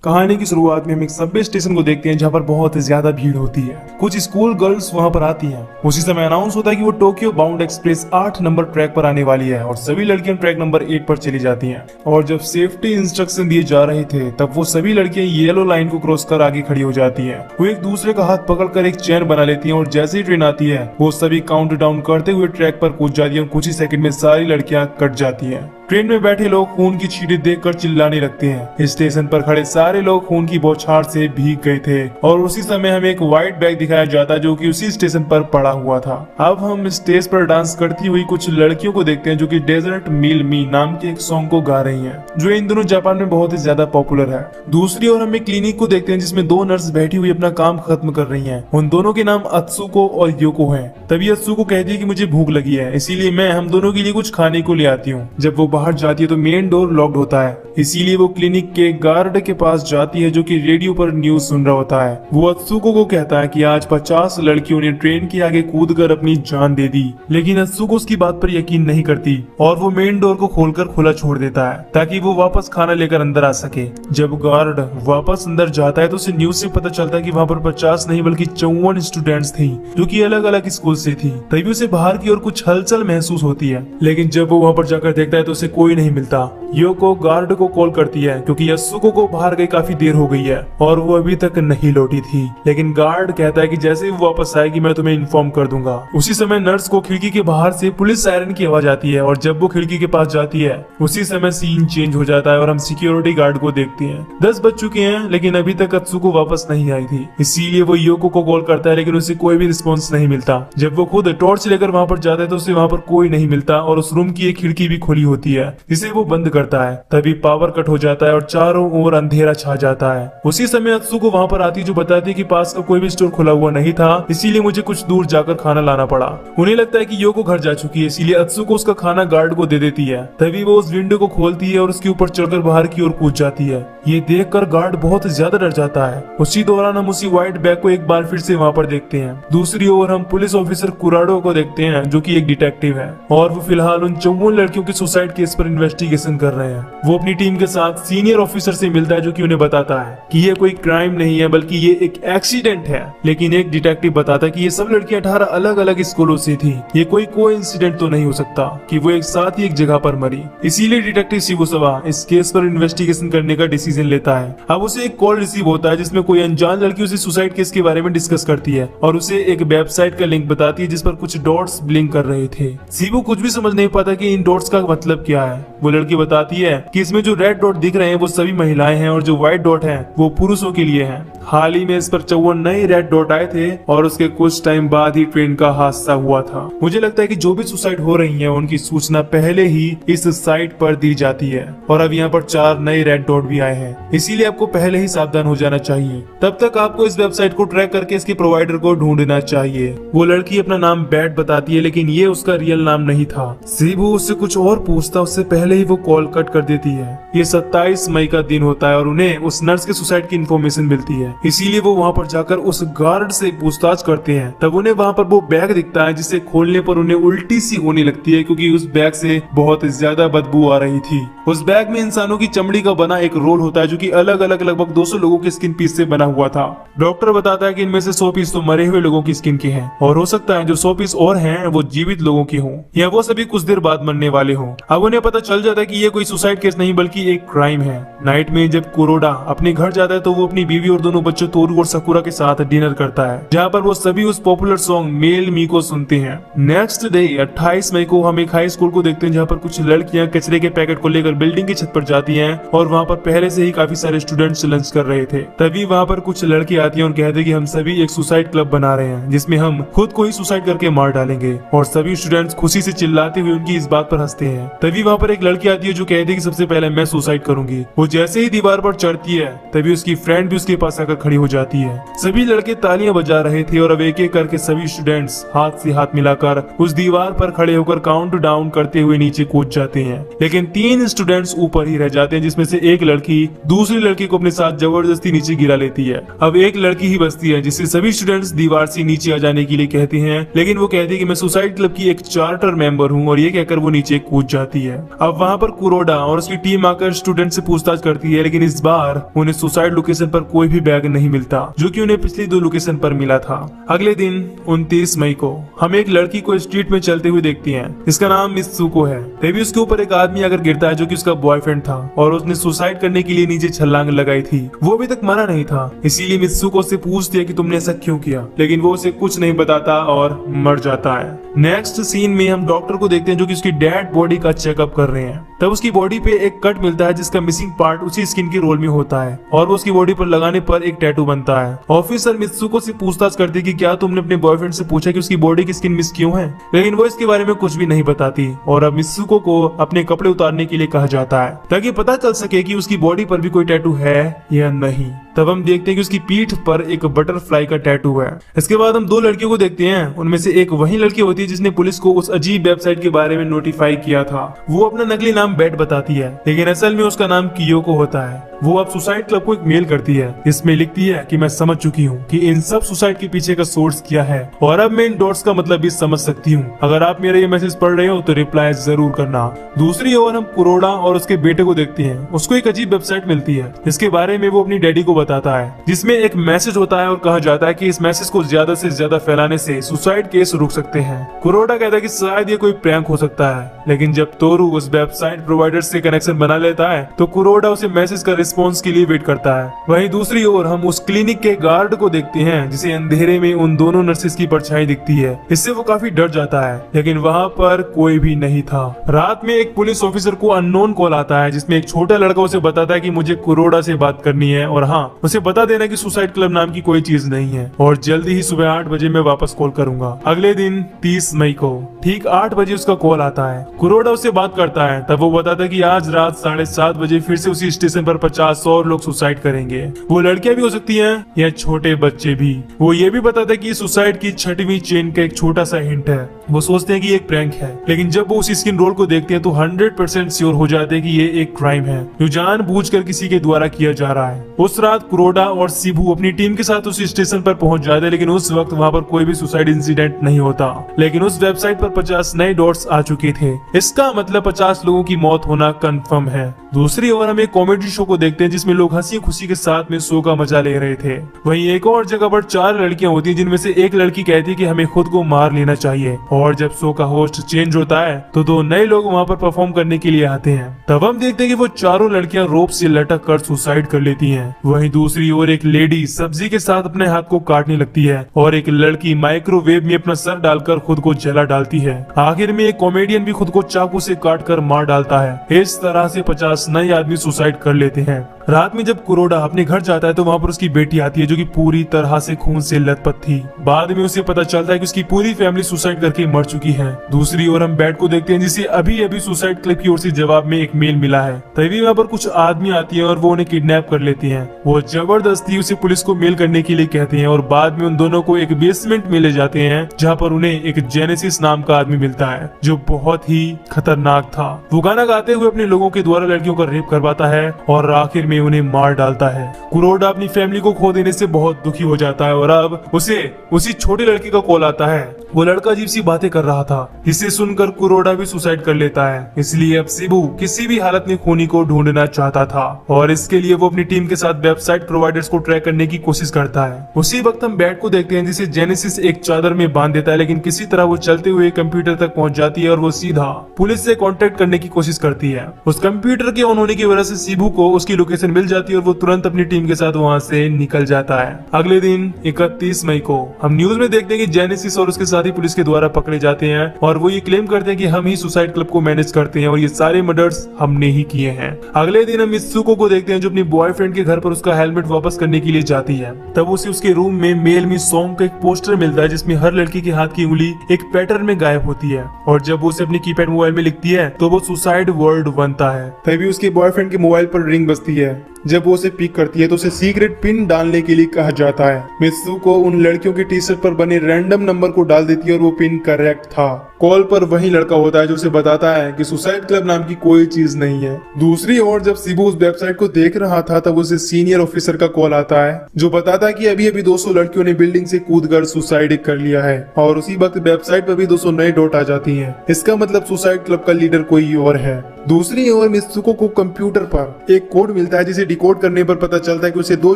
कहानी की शुरुआत में हम एक सबवे स्टेशन को देखते हैं जहाँ पर बहुत ज्यादा भीड़ होती है। कुछ स्कूल गर्ल्स वहाँ पर आती हैं। उसी समय अनाउंस होता है कि वो Tokyo bound express 8 number track पर आने वाली है और सभी लड़कियां ट्रैक नंबर 8 पर चली जाती हैं। और जब सेफ्टी इंस्ट्रक्शन दिए जा रहे थे तब वो सभी लड़कियां येलो लाइन को क्रॉस कर आगे खड़ी हो जाती हैं। वो एक दूसरे का हाथ पकड़कर एक चेन बना लेती हैं और जैसे ही ट्रेन आती है वो सभी काउंट डाउन करते हुए ट्रैक पर कूद जाती है और कुछ ही सेकंड में सारी लड़कियां कट जाती हैं। ट्रेन में बैठे लोग खून की छींटे देखकर चिल्लाने लगते हैं। स्टेशन पर खड़े सारे लोग खून की बौछार से भीग गए थे और उसी समय हमें एक व्हाइट बैग दिखाया जाता जो कि उसी स्टेशन पर पड़ा हुआ था। अब हम स्टेज पर डांस करती हुई कुछ लड़कियों को देखते हैं जो कि डेजर्ट मील मी नाम के एक सॉन्ग को गा रही हैं, जो इन दोनों जापान में बहुत ही ज्यादा पॉपुलर है। दूसरी ओर हम एक क्लिनिक को देखते हैं जिसमें 2 नर्स बैठी हुई अपना काम खत्म कर रही हैं। उन दोनों के नाम अत्सुको और योको हैं। तभी अत्सुको कहती है कि मुझे भूख लगी है, इसीलिए मैं हम दोनों के लिए कुछ खाने को ले आती हूँ। जब वो बाहर जाती है तो मेन डोर लॉक्ड होता है, इसीलिए वो क्लिनिक के गार्ड के पास जाती है जो कि रेडियो पर न्यूज सुन रहा होता है। वो अत्सुको को कहता है कि आज 50 लड़कियों ने ट्रेन के आगे कूदकर अपनी जान दे दी, लेकिन अत्सुको उसकी बात पर यकीन नहीं करती और वो मेन डोर को खोलकर खुला छोड़ देता है ताकि वो वापस खाना लेकर अंदर आ सके। जब गार्ड वापस अंदर जाता है तो उसे न्यूज से पता चलता है कि वहाँ पर 50 नहीं बल्कि 54 स्टूडेंट्स थी जो कि अलग अलग स्कूल से थी। तभी उसे बाहर की ओर कुछ हलचल महसूस होती है, लेकिन जब वो वहाँ पर जाकर देखता है तो उसे कोई नहीं मिलता। योको गार्ड को कॉल करती है क्योंकि अत्सुको को बाहर गई काफी देर हो गई है और वो अभी तक नहीं लौटी थी, लेकिन गार्ड कहता है कि जैसे ही वो वापस आएगी मैं तुम्हें इन्फॉर्म कर दूंगा। उसी समय नर्स को खिड़की के बाहर से पुलिस सायरन की आवाज आती है और जब वो खिड़की के पास जाती है उसी समय सीन चेंज हो जाता है और हम सिक्योरिटी गार्ड को देखते हैं। 10 बज चुके हैं लेकिन अभी तक अत्सुको वापस नहीं आई थी, इसीलिए वो योको को कॉल करता है लेकिन उसे कोई भी रिस्पॉन्स नहीं मिलता। जब वो खुद टॉर्च लेकर वहाँ पर जाता है तो उसे वहाँ पर कोई नहीं मिलता और उस रूम की एक खिड़की भी खुली होती है जिसे वो बंद करता है। तभी पावर कट हो जाता है और चारों ओर अंधेरा छा जाता है। उसी समय अत्सुको वहाँ पर आती है जो बताती है कि पास का कोई भी स्टोर खुला हुआ नहीं था, इसीलिए मुझे कुछ दूर जाकर खाना लाना पड़ा। उन्हें लगता है कि योको घर जा चुकी है, इसीलिए अत्सुको उसका खाना गार्ड को दे देती है। तभी वो उस विंडो को खोलती है और उसके ऊपर चढ़कर बाहर की ओर कूद जाती है। ये देखकर गार्ड बहुत ज्यादा डर जाता है। उसी दौरान हम उसी व्हाइट बैग को एक बार फिर से वहाँ पर देखते हैं। दूसरी ओर हम पुलिस ऑफिसर कुराडो को देखते हैं जो कि एक डिटेक्टिव है और वो फिलहाल उन 54 लड़कियों के सुसाइड केस पर इन्वेस्टिगेशन कर रहे हैं। वो अपनी टीम के साथ सीनियर ऑफिसर से मिलता है जो कि उन्हें बताता है कि ये कोई क्राइम नहीं है बल्कि ये एक एक्सीडेंट है, लेकिन एक डिटेक्टिव बताता है कि ये सब लड़कियां 18 अलग अलग स्कूलों से थी। ये कोई इंसिडेंट तो नहीं हो सकता कि वो एक साथ ही एक जगह पर मरी। इसीलिए डिटेक्टिव शिबुसावा इस केस पर इन्वेस्टिगेशन करने का डिसीजन लेता है। अब उसे एक कॉल रिसीव होता है जिसमें कोई अनजान लड़की उसे सुसाइड केस के बारे में डिस्कस करती है और उसे एक वेबसाइट का लिंक बताती है जिस पर कुछ डॉट्स ब्लिंक कर रहे थे। शिबु कुछ भी समझ नहीं पाता कि इन डॉट्स का मतलब क्या है। वो लड़की बताती है कि इसमें जो रेड डॉट दिख रहे हैं वो सभी महिलाएं हैं और जो व्हाइट डॉट है वो पुरुषों के लिए है। हाल ही में इस पर 54 नए रेड डॉट आए थे और उसके कुछ टाइम बाद ही ट्रेन का हादसा हुआ था। मुझे लगता है कि जो भी सुसाइड हो रही हैं उनकी सूचना पहले ही इस साइट पर दी जाती है और अब यहाँ पर 4 नए रेड डॉट भी आए हैं, इसीलिए आपको पहले ही सावधान हो जाना चाहिए। तब तक आपको इस वेबसाइट को ट्रैक करके इसके प्रोवाइडर को ढूंढना चाहिए। वो लड़की अपना नाम बैट बताती है लेकिन ये उसका रियल नाम नहीं था। शिबु उससे कुछ और पूछता उससे पहले ही वो कॉल कट कर देती है। ये 27 मई का दिन होता है और उन्हें उस नर्स के सुसाइड की इन्फॉर्मेशन मिलती है, इसीलिए वो वहाँ पर जाकर उस गार्ड से पूछताछ करते हैं। तब उन्हें वहाँ पर वो बैग दिखता है जिसे खोलने पर उन्हें उल्टी सी होने लगती है क्योंकि उस बैग से बहुत ज्यादा बदबू आ रही थी। उस बैग में इंसानों की चमड़ी का बना एक रोल होता है जो कि अलग अलग लगभग 200 लोगों के स्किन पीस से बना हुआ था। डॉक्टर बताता है कि इनमें से 100 पीस तो मरे हुए लोगों की स्किन के हैं और हो सकता है जो 100 पीस और हैं वो जीवित लोगों की हों या वो सभी कुछ देर बाद मरने वाले हों। अब उन्हें पता चल जाता है कि ये कोई सुसाइड केस नहीं बल्कि एक क्राइम है। नाइट में जब कुरोडा अपने घर जाता है तो वो अपनी बीवी और दोनों बच्चों तोरू और सकुरा के साथ डिनर करता है जहाँ पर वो सभी उस पॉपुलर सॉन्ग मेल मी को सुनते हैं। नेक्स्ट डे 28 मई को हम एक हाई स्कूल को देखते हैं जहाँ पर कुछ लड़कियां कचरे के पैकेट को लेकर बिल्डिंग की छत पर जाती हैं और वहाँ पर पहले से ही काफी सारे स्टूडेंट्स लंच कर रहे थे। तभी वहाँ पर कुछ लड़की आती है और कहते हैं कि हम सभी एक सुसाइड क्लब बना रहे हैं जिसमें हम खुद को ही सुसाइड करके मार डालेंगे और सभी स्टूडेंट्स खुशी से चिल्लाते हुए उनकी इस बात पर हंसते हैं। तभी वहाँ पर एक लड़की आती है जो कहती है कि सबसे पहले मैं सुसाइड करूंगी। वो जैसे ही दीवार पर चढ़ती है तभी उसकी फ्रेंड भी उसके पास आकर खड़ी हो जाती है। सभी लड़के तालियां बजा रहे थे और अब एक एक करके सभी स्टूडेंट्स हाथ से हाथ मिलाकर उस दीवार पर खड़े होकर काउंट डाउन करते हुए नीचे कूद जाते हैं। लेकिन 3 स्टूडेंट्स ऊपर ही रह जाते हैं, जिसमें से एक लड़की दूसरी लड़की को अपने साथ जबरदस्ती नीचे गिरा लेती है। अब एक लड़की ही बचती है, जिससे सभी स्टूडेंट्स दीवार से नीचे आ जाने के लिए कहते हैं, लेकिन वो कहती है कि मैं सुसाइड क्लब की एक चार्टर मेंबर हूँ, और ये कहकर वो नीचे कूद जाती है। अब वहाँ पर कुरोडा और उसकी टीम आकर स्टूडेंट से पूछताछ करती है, लेकिन इस बार उन्हें सुसाइड लोकेशन पर कोई भी बैग नहीं मिलता, जो कि उन्हें पिछली 2 लोकेशन पर मिला था। अगले दिन 29 मई को हम एक लड़की को स्ट्रीट में चलते हुए देखते हैं, जिसका नाम मित्सुको है। तभी उसके ऊपर एक आदमी आकर गिरता है, जो कि उसका बॉयफ्रेंड था, और उसने सुसाइड करने के लिए नीचे छलांग लगाई थी। वो अभी तक मरा नहीं था, इसीलिए मित्सुको से पूछती है कि तुमने ऐसा क्यों किया, लेकिन वो उसे कुछ नहीं बताता और मर जाता है। नेक्स्ट सीन में हम डॉक्टर को देखते हैं, जो कि उसकी डेड बॉडी का चेकअप कर रहे हैं। तब उसकी बॉडी पे एक कट मिलता है, जिसका मिसिंग पार्ट उसी स्किन के रोल में होता है, और वो उसकी बॉडी पर लगाने पर एक टैटू बनता है। ऑफिसर मित्सुको से पूछताछ करती है कि क्या तुमने अपने बॉयफ्रेंड से पूछा कि उसकी बॉडी की स्किन मिस क्यों है, लेकिन वो इसके बारे में कुछ भी नहीं बताती, और अब मित्सुको को अपने कपड़े उतारने के लिए कहा जाता है, ताकि पता चल सके कि उसकी बॉडी पर भी कोई टैटू है या नहीं। तब हम देखते हैं कि उसकी पीठ पर एक बटरफ्लाई का टैटू है। इसके बाद हम 2 लड़कियों को देखते हैं, उनमें से एक वही लड़की होती है जिसने पुलिस को उस अजीब वेबसाइट के बारे में नोटिफाई किया था। वो अपना नकली नाम बेट बताती है, लेकिन असल में उसका नाम कियोको होता है। वो अब सुसाइड क्लब को एक मेल करती है, इसमें लिखती है कि मैं समझ चुकी हूँ कि इन सब सुसाइड के पीछे का सोर्स क्या है, और अब मैं इन डॉट्स का मतलब भी समझ सकती हूँ। अगर आप मेरा ये मैसेज पढ़ रहे हो तो रिप्लाई जरूर करना। दूसरी ओर हम कुरोडा और उसके बेटे को देखते हैं। उसको एक अजीब वेबसाइट मिलती है, जिसके बारे में वो अपनी डैडी को बताता है, जिसमें एक मैसेज होता है और कहा जाता है कि इस मैसेज को ज्यादा से ज्यादा फैलाने से सुसाइड केस रुक सकते हैं। कुरोडा कहता है कि शायद ये कोई प्रैंक हो सकता है, लेकिन जब तोरू उस वेबसाइट प्रोवाइडर से कनेक्शन बना लेता है तो कुरोडा उसे मैसेज का रिस्पॉन्स के लिए वेट करता है। वहीं दूसरी ओर हम उस क्लिनिक के गार्ड को देखते हैं, जिसे अंधेरे में उन दोनों नर्सेस की परछाई दिखती है। इससे वो काफी डर जाता है, लेकिन वहाँ पर कोई भी नहीं था। रात में एक पुलिस ऑफिसर को अननोन कॉल आता है, जिसमें एक छोटा लड़का उसे बताता है कि मुझे कुरोडा से बात करनी है, और हाँ, उसे बता देना कि सुसाइड क्लब नाम की कोई चीज नहीं है, और जल्दी ही सुबह 8 बजे मैं वापस कॉल करूंगा। अगले दिन 30 मई को ठीक 8 बजे उसका कॉल आता है। कुरोडा उससे बात करता है, तब वो बताता है कि आज रात 7:30 बजे फिर से उसी स्टेशन पर 50 और लोग सुसाइड करेंगे। वो लड़कियां भी हो सकती हैं या छोटे बच्चे भी। वो ये भी बताता है कि सुसाइड की 6वीं चेन का एक छोटा सा हिंट है। वो सोचते हैं कि एक प्रैंक है, लेकिन जब वो उस स्किन रोल को देखते हैं तो 100% श्योर हो जाते हैं कि ये एक क्राइम है, जो जानबूझकर किसी के द्वारा किया जा रहा है। उस रात कुरोडा और शिबू अपनी टीम के साथ उस स्टेशन पर पहुंच जाते हैं, लेकिन उस वक्त वहां पर कोई भी सुसाइड इंसिडेंट नहीं होता। लेकिन उस वेबसाइट पर 50 नए डॉट्स आ चुके थे। इसका मतलब 50 लोगों की मौत होना कंफर्म है। दूसरी ओर हम एक कॉमेडी शो को देखते हैं, जिसमें लोग हंसी खुशी के साथ में शो का मजा ले रहे थे। वहीं एक और जगह पर 4 लड़कियां होती हैं, जिनमें से एक लड़की कहती है कि हमें खुद को मार लेना चाहिए। और जब शो का होस्ट चेंज होता है तो 2 नए लोग वहां पर परफॉर्म करने के लिए आते हैं। तब हम देखते हैं कि वो चारों लड़कियां रोप से लटक कर सुसाइड कर लेती हैं। वहीं दूसरी ओर एक लेडी सब्जी के साथ अपने हाथ को काटने लगती है, और एक लड़की माइक्रोवेव में अपना सर डालकर खुद को जला डालती है। आखिर में एक कॉमेडियन भी खुद को चाकू से काटकर मार डालता है। इस तरह से 50 नए आदमी सुसाइड कर लेते हैं। रात में जब कुरोडा अपने घर जाता है तो वहाँ पर उसकी बेटी आती है, जो कि पूरी तरह से खून से लथपथ थी। बाद में उसे पता चलता है कि उसकी पूरी फैमिली सुसाइड करके मर चुकी है। दूसरी ओर हम बैट को देखते हैं, जिसे अभी अभी सुसाइड क्लब की ओर से जवाब में एक मेल मिला है। तभी वहाँ पर कुछ आदमी आती है और वो उन्हें किडनैप कर लेती हैं। वो जबरदस्ती उसे पुलिस को मेल करने के लिए कहते हैं, और बाद में उन दोनों को एक बेसमेंट में ले जाते हैं, जहाँ पर उन्हें एक जेनेसिस नाम का आदमी मिलता है, जो बहुत ही खतरनाक था। वो गाना गाते हुए अपने लोगों के द्वारा लड़कियों का रेप करवाता है और आखिर में उन्हें मार डालता है। कुरोडा अपनी फैमिली को खो देने से बहुत दुखी हो जाता है, और अब उसे उसी छोटे लड़के का कॉल आता है। वो लड़का अजीब सी बातें कर रहा था, जिसे सुनकर कुरोडा भी सुसाइड कर लेता है। इसलिए अब शिबू किसी भी हालत में खूनी को ढूंढना चाहता था, और इसके लिए वो अपनी टीम के साथ वेबसाइट प्रोवाइडर्स को ट्रैक करने की कोशिश करता है। उसी वक्त हम बैट को देखते हैं, जिसे जेनेसिस एक चादर में बांध देता है, लेकिन किसी तरह वो चलते हुए कंप्यूटर तक पहुंच जाती है और वो सीधा पुलिस से कांटेक्ट करने की कोशिश करती है। उस कंप्यूटर के ऑन होने की वजह से शिबू को उसकी लोकेशन मिल जाती है और वो तुरंत अपनी टीम के साथ वहाँ से निकल जाता है। अगले दिन 31 मई को हम न्यूज में देखते हैं कि जेनेसिस और उसके साथी पुलिस के द्वारा पकड़े जाते हैं, और वो ये क्लेम करते हैं कि हम ही सुसाइड क्लब को मैनेज करते हैं और ये सारे मर्डर्स हमने ही किए हैं। अगले दिन हम मित्सुको को देखते हैं, जो अपनी बॉयफ्रेंड के घर पर उसका हेलमेट वापस करने के लिए जाती है। तब उसे उसके रूम में मेल मी सॉन्ग का एक पोस्टर मिलता है, जिसमें हर लड़की के हाथ की उंगली एक पैटर्न में गायब होती है, और जब वो उसे अपनी कीपैड मोबाइल में लिखती है तो वो सुसाइड वर्ड बनता है। तभी उसके बॉयफ्रेंड के मोबाइल पर रिंग बजती है। जब वो उसे पिक करती है तो उसे सीक्रेट पिन डालने के लिए कहा जाता है। मित्सुको उन लड़कियों की टी शर्ट पर बने रैंडम नंबर को डाल देती है और वो पिन करेक्ट था। कॉल पर वही लड़का होता है जो उसे बताता है कि सुसाइड क्लब नाम की कोई चीज नहीं है। दूसरी ओर जब शिबू उस वेबसाइट को देख रहा था तब उसे सीनियर ऑफिसर का कॉल आता है जो बताता है कि अभी अभी 200 लड़कियों ने बिल्डिंग से कूदकर सुसाइड कर लिया है और उसी वक्त वेबसाइट पर भी 200 नए डॉट आ जाती हैं। इसका मतलब सुसाइड क्लब का लीडर कोई और है। दूसरी ओर मित्सुको को कंप्यूटर पर एक कोड मिलता है जिसे डिकोड करने पर पता चलता है कि उसे 2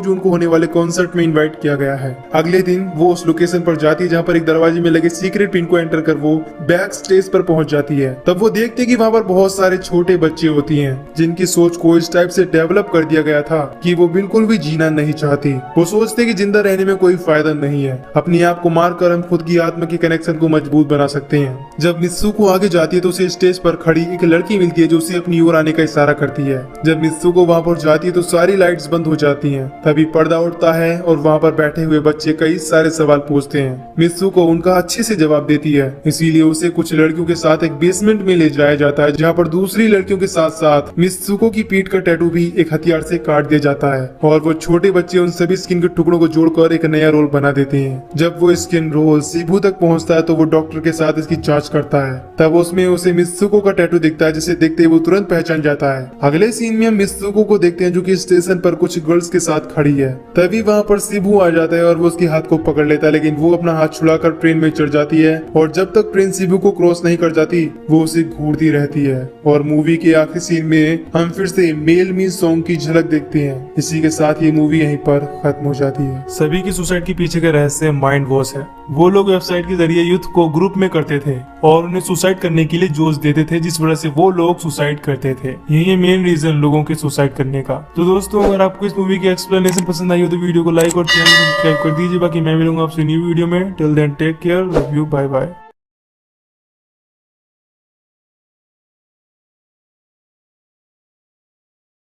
जून को होने वाले कॉन्सर्ट में इनवाइट किया गया है। अगले दिन वो उस लोकेशन पर जाती है जहाँ पर एक दरवाजे में लगे सीक्रेट पिन को एंटर कर वो बैक स्टेज पर पहुंच जाती है। तब वो देखती है कि वहाँ पर बहुत सारे छोटे बच्चे होती हैं जिनकी सोच को इस टाइप से डेवलप कर दिया गया था कि वो बिल्कुल भी जीना नहीं चाहती। वो सोचते कि जिंदा रहने में कोई फायदा नहीं है, अपने आप को मारकर हम खुद की आत्मा के कनेक्शन को मजबूत बना सकते हैं। जब मित्सुको आगे जाती है तो उसे स्टेज पर खड़ी एक लड़की मिलती है जो उसे अपनी ओर आने का इशारा करती है। जब मित्सुको वहाँ पर जाती है तो सारी लाइट्स बंद हो जाती हैं। तभी पर्दा उठता है और वहाँ पर बैठे हुए बच्चे कई सारे सवाल पूछते हैं। मित्सुको उनका अच्छे से जवाब देती है, इसीलिए उसे कुछ लड़कियों के साथ एक बेसमेंट में ले जाया जाता है जहाँ पर दूसरी लड़कियों के साथ साथ मित्सुको की पीठ का टैटू भी एक हथियार से काट दिया जाता है और वो छोटे बच्चे उन सभी स्किन के टुकड़ों को जोड़कर एक नया रोल बना देते हैं। जब वो स्किन रोल शिबू तक पहुंचता है तो वो डॉक्टर के साथ इसकी जांच करता है। तब उसमें उसे मित्सुको का टैटू दिखता है जिसे देखते ही वो तुरंत पहचान जाता है। अगले सीन में हम मित्सुको को देखते हैं जो कि स्टेशन पर कुछ गर्ल्स के साथ खड़ी है। तभी वहाँ पर शिबू आ जाता है और वो उसके हाथ को पकड़ लेता है, लेकिन वो अपना हाथ छुड़ाकर ट्रेन में चढ़ जाती है और जब तक ट्रेन शिबू को क्रॉस नहीं कर जाती वो उसे घूरती रहती है। और मूवी के आखिरी सीन में हम फिर से मेल मी सॉन्ग की झलक देखते हैं। इसी के साथ ये मूवी यहीं पर खत्म हो जाती है। सभी की सुसाइड के पीछे का रहस्य माइंड वॉश है। वो लोग वेबसाइट के जरिए यूथ को ग्रुप में करते थे और उन्हें सुसाइड करने के लिए जोश देते थे, जिस वजह से वो लोग सुसाइड करते थे। यही मेन रीजन लोगों के सुसाइड करने का। तो दोस्तों, अगर आपको इस मूवी की एक्सप्लेनेशन पसंद आई हो तो वीडियो को लाइक और चैनल को सब्सक्राइब कर दीजिए। बाकी मैं मिलूंगा आपसे न्यू वीडियो में। Till then take care, love you, bye bye.